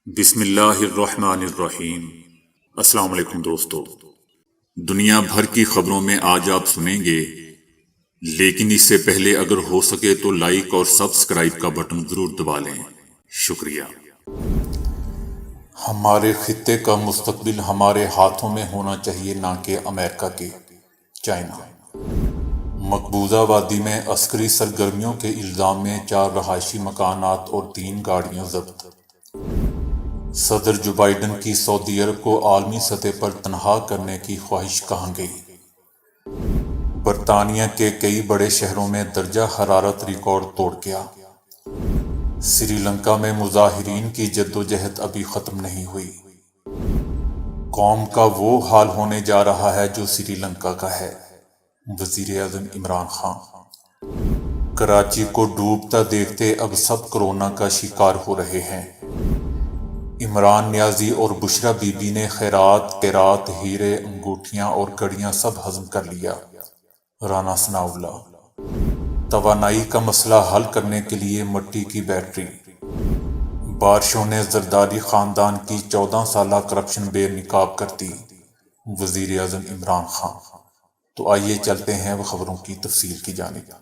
بسم اللہ الرحمن الرحیم۔ السلام علیکم دوستو، دنیا بھر کی خبروں میں آج آپ سنیں گے، لیکن اس سے پہلے اگر ہو سکے تو لائک اور سبسکرائب کا بٹن ضرور دبا لیں۔ شکریہ۔ ہمارے خطے کا مستقبل ہمارے ہاتھوں میں ہونا چاہیے، نہ کہ امریکہ کے۔ چائنا۔ مقبوضہ وادی میں عسکری سرگرمیوں کے الزام میں 4 رہائشی مکانات اور 3 گاڑیاں ضبط۔ صدر جو بائیڈن کی سعودی عرب کو عالمی سطح پر تنہا کرنے کی خواہش کہاں گئی؟ برطانیہ کے کئی بڑے شہروں میں درجہ حرارت ریکارڈ توڑ گیا۔ سری لنکا میں مظاہرین کی جدوجہد ابھی ختم نہیں ہوئی۔ قوم کا وہ حال ہونے جا رہا ہے جو سری لنکا کا ہے: وزیر اعظم عمران خان۔ کراچی کو ڈوبتا دیکھتے اب سب کورونا کا شکار ہو رہے ہیں۔ عمران نیازی اور بشرا بی بی نے خیرات، ہیرے، انگوٹھیاں اور گھڑیاں سب ہضم کر لیا: رانا ثناء اللہ۔ توانائی کا مسئلہ حل کرنے کے لیے مٹی کی بیٹری۔ بارشوں نے زرداری خاندان کی 14 سالہ کرپشن بے نقاب کر دی: وزیر اعظم عمران خان۔ تو آئیے چلتے ہیں وہ خبروں کی تفصیل کی جانب۔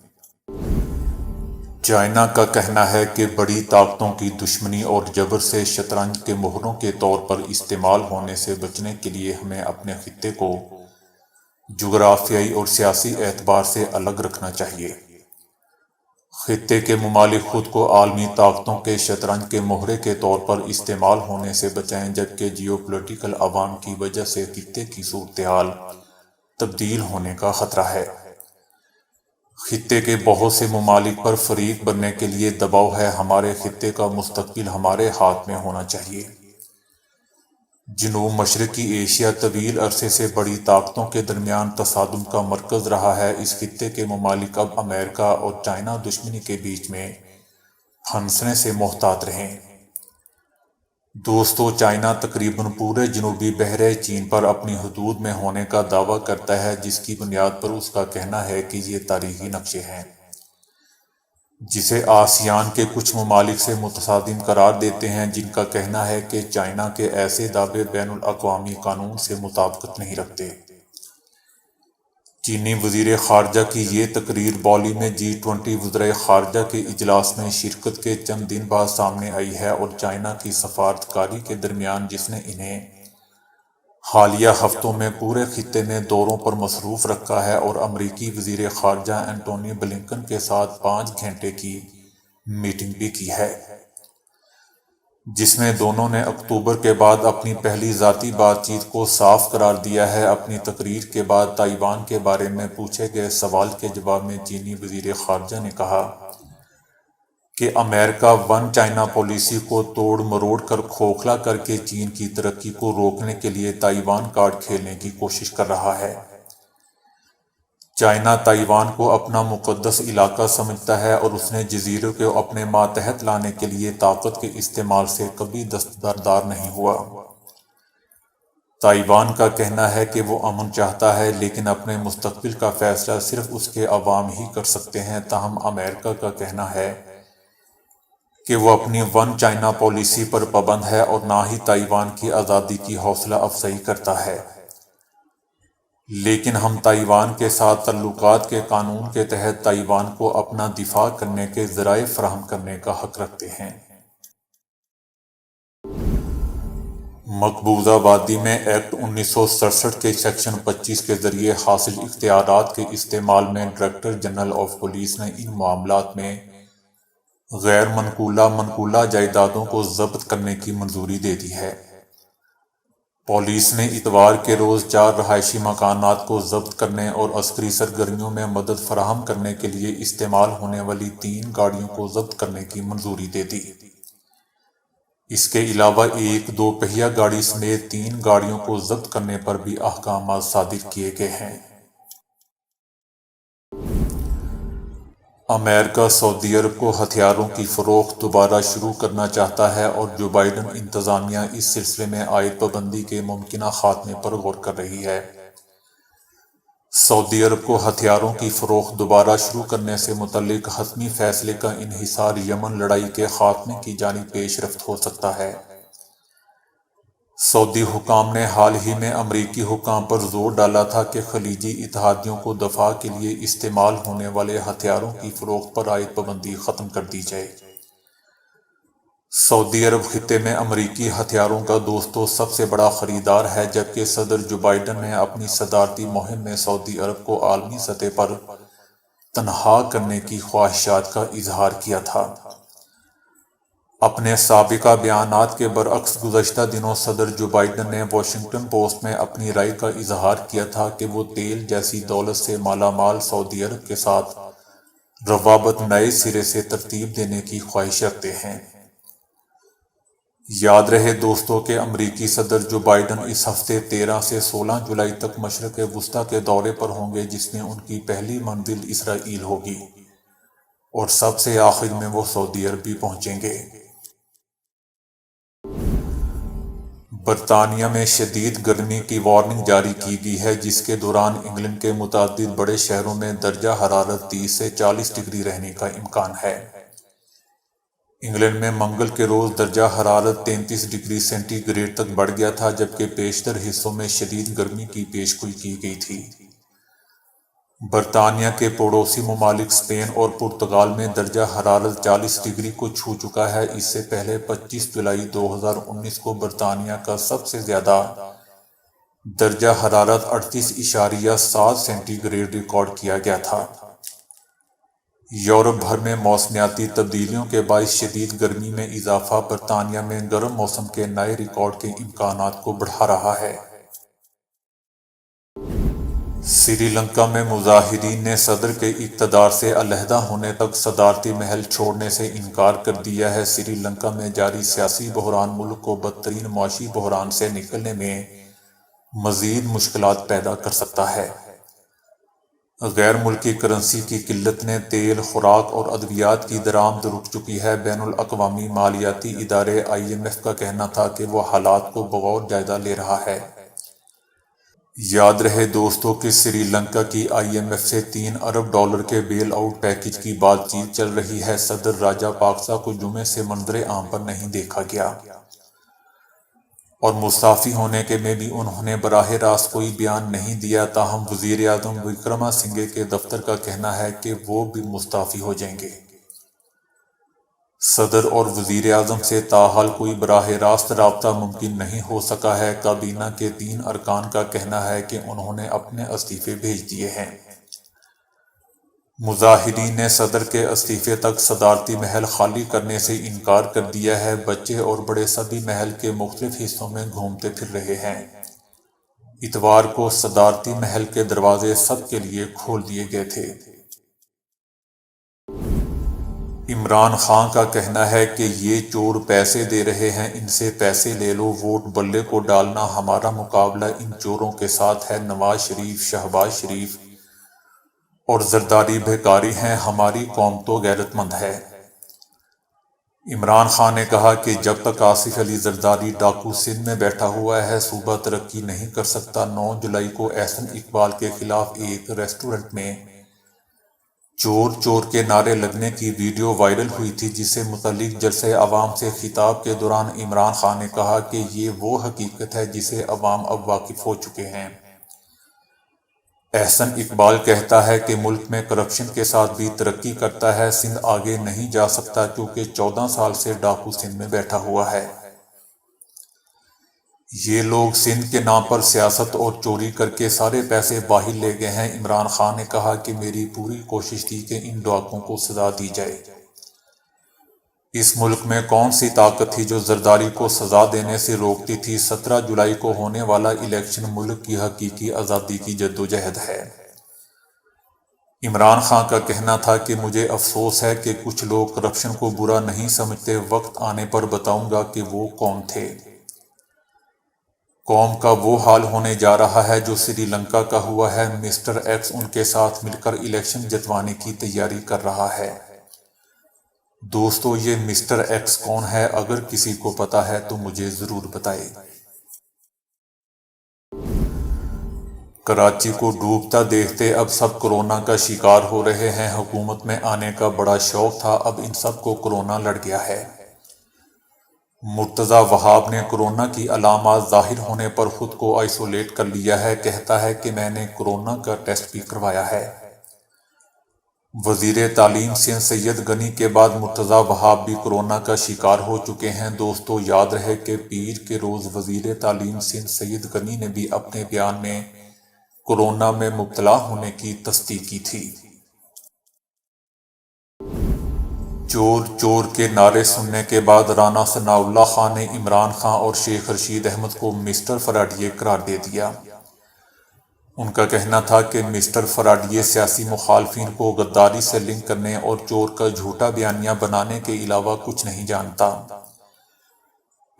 چائنا کا کہنا ہے کہ بڑی طاقتوں کی دشمنی اور جبر سے شطرنج کے مہروں کے طور پر استعمال ہونے سے بچنے کے لیے ہمیں اپنے خطے کو جغرافیائی اور سیاسی اعتبار سے الگ رکھنا چاہیے۔ خطے کے ممالک خود کو عالمی طاقتوں کے شطرنج کے مہرے کے طور پر استعمال ہونے سے بچائیں، جبکہ جیو پولیٹیکل عوام کی وجہ سے خطے کی صورتحال تبدیل ہونے کا خطرہ ہے۔ خطے کے بہت سے ممالک پر فریق بننے کے لیے دباؤ ہے۔ ہمارے خطے کا مستقبل ہمارے ہاتھ میں ہونا چاہیے۔ جنوب مشرقی ایشیا طویل عرصے سے بڑی طاقتوں کے درمیان تصادم کا مرکز رہا ہے۔ اس خطے کے ممالک اب امریکہ اور چائنا دشمنی کے بیچ میں پھنسنے سے محتاط رہیں۔ دوستو، چائنا تقریباً پورے جنوبی بحیرہ چین پر اپنی حدود میں ہونے کا دعویٰ کرتا ہے، جس کی بنیاد پر اس کا کہنا ہے کہ یہ تاریخی نقشے ہیں، جسے آسیان کے کچھ ممالک سے متصادم قرار دیتے ہیں، جن کا کہنا ہے کہ چائنا کے ایسے دعوے بین الاقوامی قانون سے مطابقت نہیں رکھتے۔ چینی وزیر خارجہ کی یہ تقریر بالی میں G20 وزرائے خارجہ کے اجلاس میں شرکت کے چند دن بعد سامنے آئی ہے، اور چائنا کی سفارتکاری کے درمیان، جس نے انہیں حالیہ ہفتوں میں پورے خطے میں دوروں پر مصروف رکھا ہے، اور امریکی وزیر خارجہ اینٹونی بلنکن کے ساتھ 5 گھنٹے کی میٹنگ بھی کی ہے، جس میں دونوں نے اکتوبر کے بعد اپنی پہلی ذاتی بات چیت کو صاف قرار دیا ہے۔ اپنی تقریر کے بعد تائیوان کے بارے میں پوچھے گئے سوال کے جواب میں چینی وزیر خارجہ نے کہا کہ امریکہ ون چائنا پالیسی کو توڑ مروڑ کر کھوکھلا کر کے چین کی ترقی کو روکنے کے لیے تائیوان کارڈ کھیلنے کی کوشش کر رہا ہے۔ چائنا تائیوان کو اپنا مقدس علاقہ سمجھتا ہے، اور اس نے جزیرے کو اپنے ماتحت لانے کے لیے طاقت کے استعمال سے کبھی دستبردار نہیں ہوا۔ تائیوان کا کہنا ہے کہ وہ امن چاہتا ہے، لیکن اپنے مستقبل کا فیصلہ صرف اس کے عوام ہی کر سکتے ہیں۔ تاہم امریکہ کا کہنا ہے کہ وہ اپنی ون چائنا پالیسی پر پابند ہے، اور نہ ہی تائیوان کی آزادی کی حوصلہ افزائی کرتا ہے۔ لیکن ہم تائیوان کے ساتھ تعلقات کے قانون کے تحت تائیوان کو اپنا دفاع کرنے کے ذرائع فراہم کرنے کا حق رکھتے ہیں۔ مقبوضہ وادی میں ایکٹ 1967 کے سیکشن 25 کے ذریعے حاصل اختیارات کے استعمال میں ڈائریکٹر جنرل آف پولیس نے ان معاملات میں غیر منقولہ جائیدادوں کو ضبط کرنے کی منظوری دے دی ہے۔ پولیس نے اتوار کے روز 4 رہائشی مکانات کو ضبط کرنے اور عسکری سرگرمیوں میں مدد فراہم کرنے کے لیے استعمال ہونے والی 3 گاڑیوں کو ضبط کرنے کی منظوری دے دی۔ اس کے علاوہ ایک 2 پہیہ گاڑی سمیت 3 گاڑیوں کو ضبط کرنے پر بھی احکامات صادر کیے گئے ہیں۔ امریکہ سعودی عرب کو ہتھیاروں کی فروخت دوبارہ شروع کرنا چاہتا ہے، اور جو بائیڈن انتظامیہ اس سلسلے میں عائد پابندی کے ممکنہ خاتمے پر غور کر رہی ہے۔ سعودی عرب کو ہتھیاروں کی فروخت دوبارہ شروع کرنے سے متعلق حتمی فیصلے کا انحصار یمن لڑائی کے خاتمے کی جانب پیش رفت ہو سکتا ہے۔ سعودی حکام نے حال ہی میں امریکی حکام پر زور ڈالا تھا کہ خلیجی اتحادیوں کو دفاع کے لیے استعمال ہونے والے ہتھیاروں کی فروخت پر عائد پابندی ختم کر دی جائے۔ سعودی عرب خطے میں امریکی ہتھیاروں کا دوستو سب سے بڑا خریدار ہے، جبکہ صدر جو بائیڈن نے اپنی صدارتی مہم میں سعودی عرب کو عالمی سطح پر تنہا کرنے کی خواہشات کا اظہار کیا تھا۔ اپنے سابقہ بیانات کے برعکس گزشتہ دنوں صدر جو بائیڈن نے واشنگٹن پوسٹ میں اپنی رائے کا اظہار کیا تھا کہ وہ تیل جیسی دولت سے مالا مال سعودی عرب کے ساتھ روابط نئے سرے سے ترتیب دینے کی خواہش رکھتے ہیں۔ یاد رہے دوستو کہ امریکی صدر جو بائیڈن اس ہفتے 13 سے 16 جولائی تک مشرق وسطیٰ کے دورے پر ہوں گے، جس میں ان کی پہلی منزل اسرائیل ہوگی اور سب سے آخر میں وہ سعودی عرب بھی پہنچیں گے۔ برطانیہ میں شدید گرمی کی وارننگ جاری کی گئی ہے، جس کے دوران انگلینڈ کے متعدد بڑے شہروں میں درجہ حرارت 30 سے 40 ڈگری رہنے کا امکان ہے۔ انگلینڈ میں منگل کے روز درجہ حرارت 33 ڈگری سینٹی گریڈ تک بڑھ گیا تھا، جبکہ بیشتر حصوں میں شدید گرمی کی پیشگوئی کی گئی تھی۔ برطانیہ کے پڑوسی ممالک اسپین اور پرتگال میں درجہ حرارت 40 ڈگری کو چھو چکا ہے۔ اس سے پہلے 25 جولائی 2019 کو برطانیہ کا سب سے زیادہ درجہ حرارت 38.7 سینٹی گریڈ ریکارڈ کیا گیا تھا۔ یورپ بھر میں موسمیاتی تبدیلیوں کے باعث شدید گرمی میں اضافہ برطانیہ میں گرم موسم کے نئے ریکارڈ کے امکانات کو بڑھا رہا ہے۔ سری لنکا میں مظاہرین نے صدر کے اقتدار سے علیحدہ ہونے تک صدارتی محل چھوڑنے سے انکار کر دیا ہے۔ سری لنکا میں جاری سیاسی بحران ملک کو بدترین معاشی بحران سے نکلنے میں مزید مشکلات پیدا کر سکتا ہے۔ غیر ملکی کرنسی کی قلت نے تیل، خوراک اور ادویات کی درآمد رک چکی ہے۔ بین الاقوامی مالیاتی ادارے IMF کا کہنا تھا کہ وہ حالات کو بغور جائزہ لے رہا ہے۔ یاد رہے دوستو کہ سری لنکا کی IMF سے $3 ارب کے بیل آؤٹ پیکج کی بات چیت چل رہی ہے۔ صدر راجہ پاکسا کو جمعے سے منظر عام پر نہیں دیکھا گیا اور مستعفی ہونے کے میں بھی انہوں نے براہ راست کوئی بیان نہیں دیا، تاہم وزیر اعظم وکرما سنگھے کے دفتر کا کہنا ہے کہ وہ بھی مستعفی ہو جائیں گے۔ صدر اور وزیر اعظم سے تاحال کوئی براہ راست رابطہ ممکن نہیں ہو سکا ہے۔ کابینہ کے 3 ارکان کا کہنا ہے کہ انہوں نے اپنے استعفے بھیج دیے ہیں۔ مظاہرین نے صدر کے استعفے تک صدارتی محل خالی کرنے سے انکار کر دیا ہے۔ بچے اور بڑے سبھی محل کے مختلف حصوں میں گھومتے پھر رہے ہیں۔ اتوار کو صدارتی محل کے دروازے سب کے لیے کھول دیے گئے تھے۔ عمران خان کا کہنا ہے کہ یہ چور پیسے دے رہے ہیں، ان سے پیسے لے لو، ووٹ بلے کو ڈالنا، ہمارا مقابلہ ان چوروں کے ساتھ ہے۔ نواز شریف، شہباز شریف اور زرداری بھیکاری ہیں، ہماری قوم تو غیرت مند ہے۔ عمران خان نے کہا کہ جب تک آصف علی زرداری ڈاکو سندھ میں بیٹھا ہوا ہے، صوبہ ترقی نہیں کر سکتا۔ 9 جولائی کو احسن اقبال کے خلاف ایک ریسٹورنٹ میں چور چور کے نعرے لگنے کی ویڈیو وائرل ہوئی تھی، جس سے متعلق جلسہ عوام سے خطاب کے دوران عمران خان نے کہا کہ یہ وہ حقیقت ہے جسے عوام اب واقف ہو چکے ہیں۔ احسن اقبال کہتا ہے کہ ملک میں کرپشن کے ساتھ بھی ترقی کرتا ہے، سندھ آگے نہیں جا سکتا کیونکہ 14 سال سے ڈاکو سندھ میں بیٹھا ہوا ہے۔ یہ لوگ سندھ کے نام پر سیاست اور چوری کر کے سارے پیسے باہر لے گئے ہیں۔ عمران خان نے کہا کہ میری پوری کوشش تھی کہ ان ڈاکوؤں کو سزا دی جائے۔ اس ملک میں کون سی طاقت تھی جو زرداری کو سزا دینے سے روکتی تھی؟ 17 جولائی کو ہونے والا الیکشن ملک کی حقیقی آزادی کی جدوجہد ہے۔ عمران خان کا کہنا تھا کہ مجھے افسوس ہے کہ کچھ لوگ کرپشن کو برا نہیں سمجھتے، وقت آنے پر بتاؤں گا کہ وہ کون تھے۔ قوم کا وہ حال ہونے جا رہا ہے جو سری لنکا کا ہوا ہے۔ مسٹر ایکس ان کے ساتھ مل کر الیکشن جتوانے کی تیاری کر رہا ہے۔ دوستو یہ مسٹر ایکس کون ہے؟ اگر کسی کو پتا ہے تو مجھے ضرور بتائے۔ کراچی کو ڈوبتا دیکھتے اب سب کورونا کا شکار ہو رہے ہیں۔ حکومت میں آنے کا بڑا شوق تھا، اب ان سب کو کورونا لڑ گیا ہے۔ مرتضی وہاب نے کورونا کی علامات ظاہر ہونے پر خود کو آئسولیٹ کر لیا ہے، کہتا ہے کہ میں نے کورونا کا ٹیسٹ بھی کروایا ہے۔ وزیر تعلیم سندھ سید غنی کے بعد مرتضی وہاب بھی کورونا کا شکار ہو چکے ہیں۔ دوستو، یاد رہے کہ پیر کے روز وزیر تعلیم سندھ سید غنی نے بھی اپنے بیان میں کورونا میں مبتلا ہونے کی تصدیق کی تھی۔ چور چور کے نعرے سننے کے بعد رانا ثناء اللہ خان نے عمران خان اور شیخ رشید احمد کو مسٹر فراڈیے قرار دے دیا۔ ان کا کہنا تھا کہ مسٹر فراڈیے سیاسی مخالفین کو غداری سے لنک کرنے اور چور کا جھوٹا بیانیہ بنانے کے علاوہ کچھ نہیں جانتا۔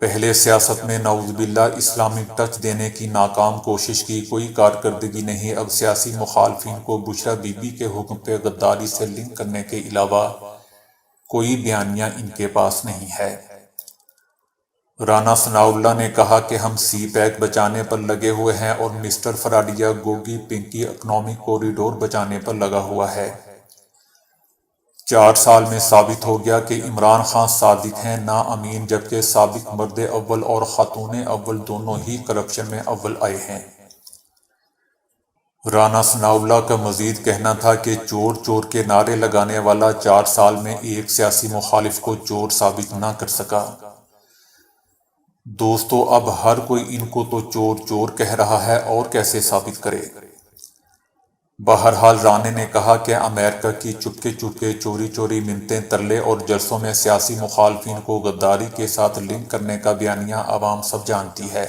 پہلے سیاست میں نعوذ باللہ اسلامک ٹچ دینے کی ناکام کوشش کی کوئی کارکردگی نہیں، اب سیاسی مخالفین کو بشرا بی بی کے حکم پہ غداری سے لنک کرنے کے علاوہ کوئی بیانیہ ان کے پاس نہیں ہے۔ رانا ثناء اللہ نے کہا کہ ہم سی پیک بچانے پر لگے ہوئے ہیں اور مسٹر فراڈیہ گوگی پنکی اکنامک کوریڈور بچانے پر لگا ہوا ہے۔ 4 سال میں ثابت ہو گیا کہ عمران خان صادق ہیں نا امین، جبکہ سابق مرد اول اور خاتون اول دونوں ہی کرپشن میں اول آئے ہیں۔ رانا ثناء اللہ کا مزید کہنا تھا کہ چور چور کے نعرے لگانے والا 4 سال میں ایک سیاسی مخالف کو چور ثابت نہ کر سکا۔ دوستو، اب ہر کوئی ان کو تو چور چور کہہ رہا ہے، اور کیسے ثابت کرے؟ بہرحال رانے نے کہا کہ امریکہ کی چپکے چپکے چوری چوری منتیں ترلے اور جلسوں میں سیاسی مخالفین کو غداری کے ساتھ لنک کرنے کا بیانیہ عوام سب جانتی ہے،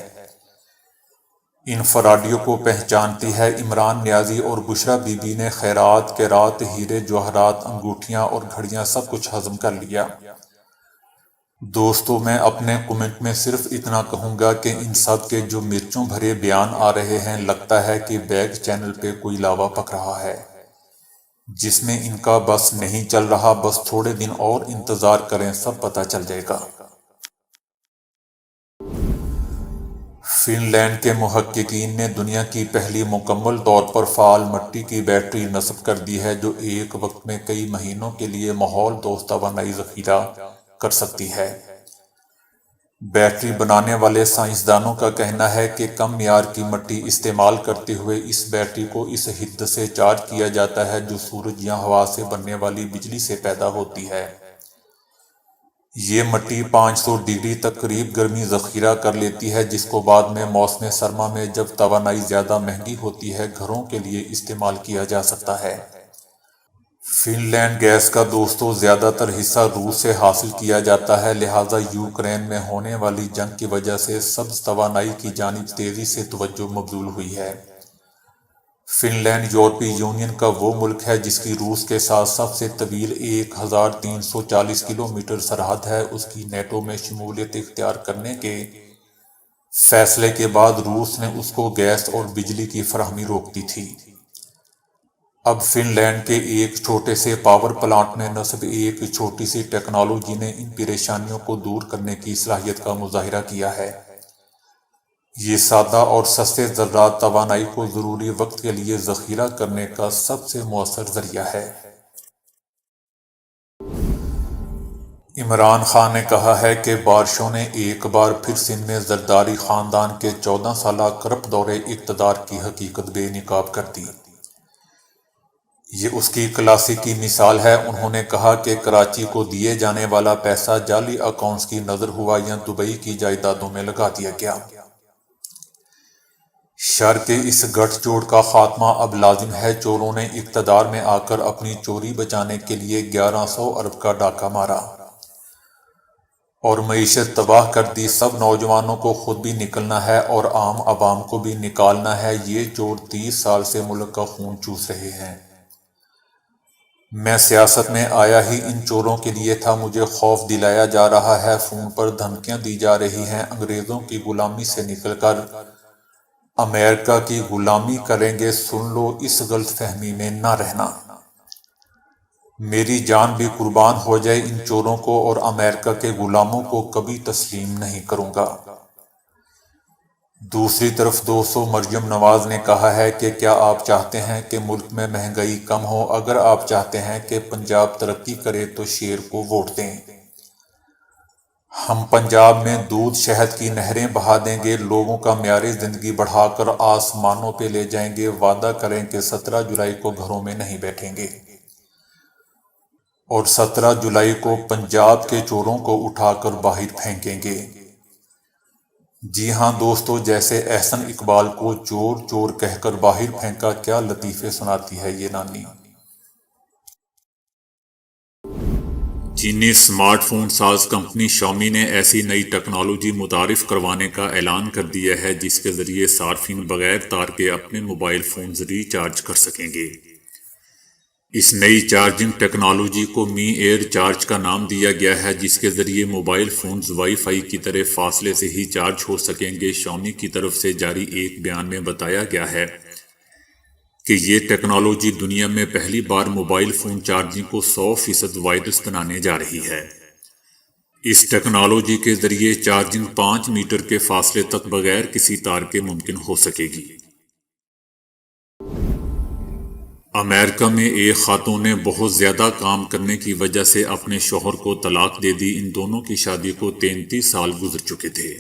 ان فراڈیوں کو پہچانتی ہے۔ عمران نیازی اور بشرا بی بی نے خیرات کیرات ہیرے جواہرات انگوٹھیاں اور گھڑیاں سب کچھ ہضم کر لیا۔ دوستو، میں اپنے کمنٹ میں صرف اتنا کہوں گا کہ ان سب کے جو مرچوں بھرے بیان آ رہے ہیں، لگتا ہے کہ بیگ چینل پہ کوئی لاوا پک رہا ہے جس میں ان کا بس نہیں چل رہا۔ بس تھوڑے دن اور انتظار کریں، سب پتہ چل جائے گا۔ فن لینڈ کے محققین نے دنیا کی پہلی مکمل طور پر فعال مٹی کی بیٹری نصب کر دی ہے، جو ایک وقت میں کئی مہینوں کے لیے ماحول دوست توانائی ذخیرہ کر سکتی ہے۔ بیٹری بنانے والے سائنسدانوں کا کہنا ہے کہ کم معیار کی مٹی استعمال کرتے ہوئے اس بیٹری کو اس حد سے چارج کیا جاتا ہے جو سورج یا ہوا سے بننے والی بجلی سے پیدا ہوتی ہے۔ یہ مٹی 500 ڈگری تک قریب گرمی ذخیرہ کر لیتی ہے، جس کو بعد میں موسم سرما میں جب توانائی زیادہ مہنگی ہوتی ہے گھروں کے لیے استعمال کیا جا سکتا ہے۔ فن لینڈ گیس کا دوستو زیادہ تر حصہ روس سے حاصل کیا جاتا ہے، لہٰذا یوکرین میں ہونے والی جنگ کی وجہ سے سبز توانائی کی جانب تیزی سے توجہ مبذول ہوئی ہے۔ فن لینڈ یورپی یونین کا وہ ملک ہے جس کی روس کے ساتھ سب سے طویل 1340 کلومیٹر سرحد ہے۔ اس کی نیٹو میں شمولیت اختیار کرنے کے فیصلے کے بعد روس نے اس کو گیس اور بجلی کی فراہمی روک دی تھی۔ اب فن لینڈ کے ایک چھوٹے سے پاور پلانٹ میں نصب ایک چھوٹی سی ٹیکنالوجی نے ان پریشانیوں کو دور کرنے کی صلاحیت کا مظاہرہ کیا ہے۔ یہ سادہ اور سستے ذرات توانائی کو ضروری وقت کے لیے ذخیرہ کرنے کا سب سے مؤثر ذریعہ ہے۔ عمران خان نے کہا ہے کہ بارشوں نے ایک بار پھر سندھ میں زرداری خاندان کے 14 سالہ کرپٹ دور اقتدار کی حقیقت بے نقاب کر دی۔ یہ اس کی کلاسیکی مثال ہے۔ انہوں نے کہا کہ کراچی کو دیے جانے والا پیسہ جعلی اکاؤنٹس کی نظر ہوا یا دبئی کی جائیدادوں میں لگا دیا گیا۔ شر کے اس گٹھ جوڑ کا خاتمہ اب لازم ہے۔ چوروں نے اقتدار میں آ کر اپنی چوری بچانے کے لیے 1100 ارب کا ڈاکہ مارا اور معیشت تباہ کر دی۔ سب نوجوانوں کو خود بھی نکلنا ہے اور عام عوام کو بھی نکالنا ہے۔ یہ چور 30 سال سے ملک کا خون چوس رہے ہیں۔ میں سیاست میں آیا ہی ان چوروں کے لیے تھا، مجھے خوف دلایا جا رہا ہے، فون پر دھمکیاں دی جا رہی ہیں، انگریزوں کی غلامی سے نکل کر امریکہ کی غلامی کریں گے۔ سن لو، اس غلط فہمی میں نہ رہنا۔ میری جان بھی قربان ہو جائے، ان چوروں کو اور امریکہ کے غلاموں کو کبھی تسلیم نہیں کروں گا۔ دوسری طرف دوستو، مریم نواز نے کہا ہے کہ کیا آپ چاہتے ہیں کہ ملک میں مہنگائی کم ہو؟ اگر آپ چاہتے ہیں کہ پنجاب ترقی کرے تو شیر کو ووٹ دیں۔ ہم پنجاب میں دودھ شہد کی نہریں بہا دیں گے، لوگوں کا معیار زندگی بڑھا کر آسمانوں پہ لے جائیں گے، وعدہ کریں کہ 17 جولائی کو گھروں میں نہیں بیٹھیں گے اور 17 جولائی کو پنجاب کے چوروں کو اٹھا کر باہر پھینکیں گے۔ جی ہاں دوستو، جیسے احسن اقبال کو چور چور کہہ کر باہر پھینکا، کیا لطیفے سناتی ہے یہ نانی۔ چینی اسمارٹ فون ساز کمپنی شامی نے ایسی نئی ٹیکنالوجی متعارف کروانے کا اعلان کر دیا ہے جس کے ذریعے صارفین بغیر تار کے اپنے موبائل فونز ریچارج کر سکیں گے۔ اس نئی چارجنگ ٹیکنالوجی کو می ایئر چارج کا نام دیا گیا ہے، جس کے ذریعے موبائل فونز وائی فائی کی طرح فاصلے سے ہی چارج ہو سکیں گے۔ شامی کی طرف سے جاری ایک بیان میں بتایا گیا ہے کہ یہ ٹیکنالوجی دنیا میں پہلی بار موبائل فون چارجنگ کو 100% وائرلیس بنانے جا رہی ہے۔ اس ٹیکنالوجی کے ذریعے چارجنگ 5 میٹر کے فاصلے تک بغیر کسی تار کے ممکن ہو سکے گی۔ امریکہ میں ایک خاتون نے بہت زیادہ کام کرنے کی وجہ سے اپنے شوہر کو طلاق دے دی۔ ان دونوں کی شادی کو 33 سال گزر چکے تھے،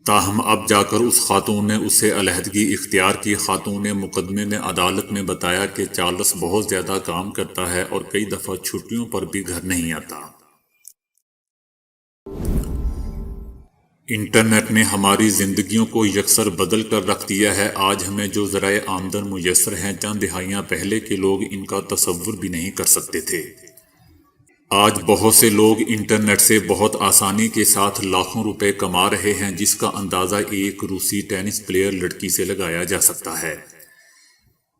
تاہم اب جا کر اس خاتون نے اسے علیحدگی اختیار کی۔ خاتون نے مقدمے میں عدالت میں بتایا کہ چارلس بہت زیادہ کام کرتا ہے اور کئی دفعہ چھٹیوں پر بھی گھر نہیں آتا۔ انٹرنیٹ نے ہماری زندگیوں کو یکسر بدل کر رکھ دیا ہے۔ آج ہمیں جو ذرائع آمدن میسر ہیں، چند دہائیاں پہلے کے لوگ ان کا تصور بھی نہیں کر سکتے تھے۔ آج بہت سے لوگ انٹرنیٹ سے بہت آسانی کے ساتھ لاکھوں روپے کما رہے ہیں، جس کا اندازہ ایک روسی ٹینس پلیئر لڑکی سے لگایا جا سکتا ہے،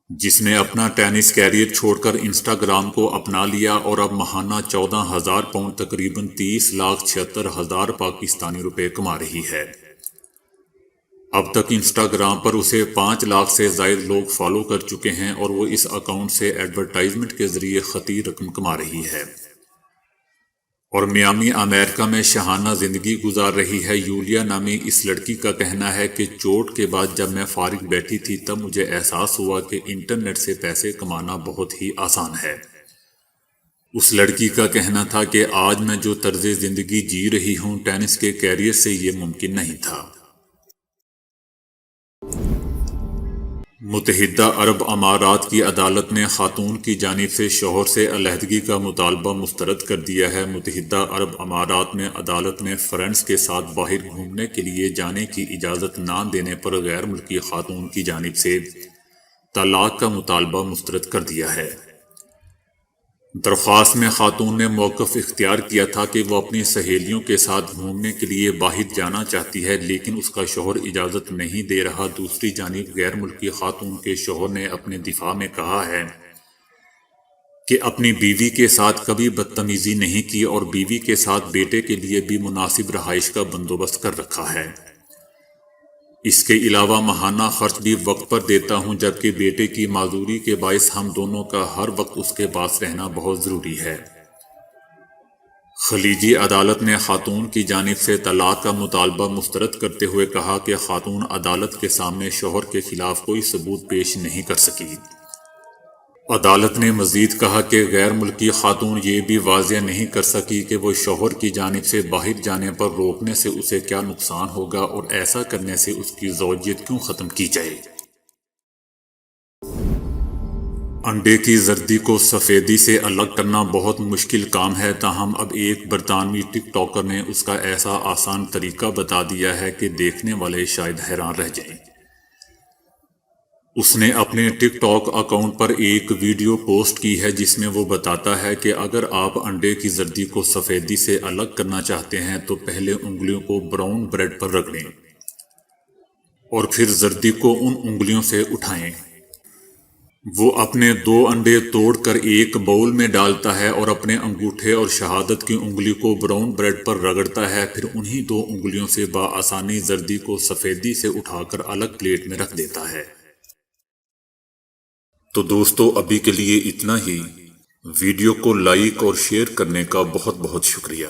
جس نے اپنا ٹینس کیریئر چھوڑ کر انسٹاگرام کو اپنا لیا اور اب ماہانہ 14,000 پاؤنڈ تقریباً 30,76,000 پاکستانی روپے کما رہی ہے۔ اب تک انسٹاگرام پر اسے 5 لاکھ سے زائد لوگ فالو کر چکے ہیں اور وہ اس اکاؤنٹ سے ایڈورٹائزمنٹ کے ذریعے خطیر رقم کما رہی ہے اور میامی امریکہ میں شاہانہ زندگی گزار رہی ہے۔ یولیا نامی اس لڑکی کا کہنا ہے کہ چوٹ کے بعد جب میں فارغ بیٹھی تھی تب مجھے احساس ہوا کہ انٹرنیٹ سے پیسے کمانا بہت ہی آسان ہے۔ اس لڑکی کا کہنا تھا کہ آج میں جو طرز زندگی جی رہی ہوں، ٹینس کے کیریئر سے یہ ممکن نہیں تھا۔ متحدہ عرب امارات کی عدالت نے خاتون کی جانب سے شوہر سے علیحدگی کا مطالبہ مسترد کر دیا ہے۔ متحدہ عرب امارات میں عدالت نے فرینڈز کے ساتھ باہر گھومنے کے لیے جانے کی اجازت نہ دینے پر غیر ملکی خاتون کی جانب سے طلاق کا مطالبہ مسترد کر دیا ہے۔ درخواست میں خاتون نے موقف اختیار کیا تھا کہ وہ اپنی سہیلیوں کے ساتھ گھومنے کے لیے باہر جانا چاہتی ہے، لیکن اس کا شوہر اجازت نہیں دے رہا۔ دوسری جانب غیر ملکی خاتون کے شوہر نے اپنے دفاع میں کہا ہے کہ اپنی بیوی کے ساتھ کبھی بدتمیزی نہیں کی اور بیوی کے ساتھ بیٹے کے لیے بھی مناسب رہائش کا بندوبست کر رکھا ہے۔ اس کے علاوہ ماہانہ خرچ بھی وقت پر دیتا ہوں، جبکہ بیٹے کی معذوری کے باعث ہم دونوں کا ہر وقت اس کے پاس رہنا بہت ضروری ہے۔ خلیجی عدالت نے خاتون کی جانب سے طلاق کا مطالبہ مسترد کرتے ہوئے کہا کہ خاتون عدالت کے سامنے شوہر کے خلاف کوئی ثبوت پیش نہیں کر سکی۔ عدالت نے مزید کہا کہ غیر ملکی خاتون یہ بھی واضح نہیں کر سکی کہ وہ شوہر کی جانب سے باہر جانے پر روکنے سے اسے کیا نقصان ہوگا اور ایسا کرنے سے اس کی زوجیت کیوں ختم کی جائے۔ انڈے کی زردی کو سفیدی سے الگ کرنا بہت مشکل کام ہے، تاہم اب ایک برطانوی ٹک ٹاکر نے اس کا ایسا آسان طریقہ بتا دیا ہے کہ دیکھنے والے شاید حیران رہ جائیں۔ اس نے اپنے ٹک ٹاک اکاؤنٹ پر ایک ویڈیو پوسٹ کی ہے جس میں وہ بتاتا ہے کہ اگر آپ انڈے کی زردی کو سفیدی سے الگ کرنا چاہتے ہیں تو پہلے انگلیوں کو براؤن بریڈ پر رگڑیں اور پھر زردی کو ان انگلیوں سے اٹھائیں۔ وہ اپنے 2 انڈے توڑ کر ایک باؤل میں ڈالتا ہے اور اپنے انگوٹھے اور شہادت کی انگلی کو براؤن بریڈ پر رگڑتا ہے، پھر انہی 2 انگلیوں سے بآسانی زردی کو سفیدی سے اٹھا کر الگ پلیٹ میں رکھ دیتا ہے۔ تو دوستو ابھی کے لیے اتنا ہی۔ ویڈیو کو لائک اور شیئر کرنے کا بہت بہت شکریہ۔